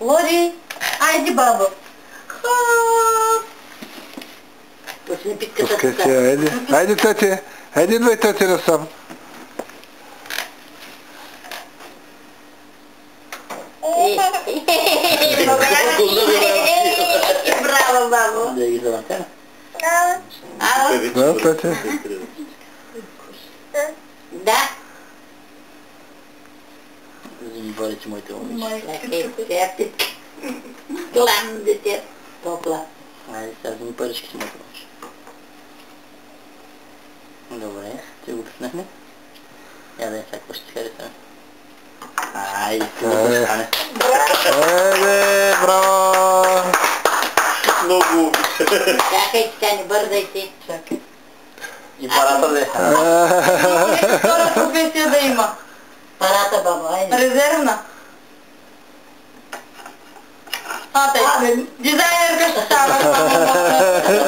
Лори, айде, бабо. Хоп. Пусни питката така. Айде, айде, тете. Айде, идвай, тете, насам. Браво, бабо. Да ги дадам тя? Да, тете. Да. За ми бъдете моите момиче. Главно дете. Топла. Айде, сега за ми паричките моите момиче. Добре, ще го писнахме. Я да е сега, какво ще ти харесаме? Айде, какво ще стане? Айде, браво! Много! Чакай, тя не бързайте. Чакай. И парата да е. Втора професия да има. Парата, баба, айде. Резервна. Тъй, дизайнерка ще става.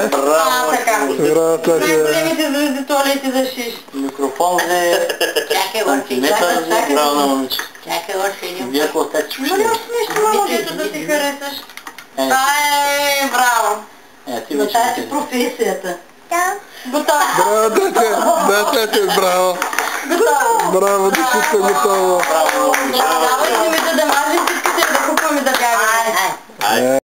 Браво! Така. Браво, тете. Най-големите звезди туалети за шиш. Микрофон взе. Чакай, още Сантиметър взе. Браво на момиче. Чакай, още един. Вие ако остатите Има ли още нещо малко, дето да си харесаш? Браво. Ти Но вече тази не професията. Готов. Браво, тете. Да, тете, браво. Браво, действително готово. Браво, Давайте ми да мажем всичките, да купваме да бягаме. Ай, ай. Айде.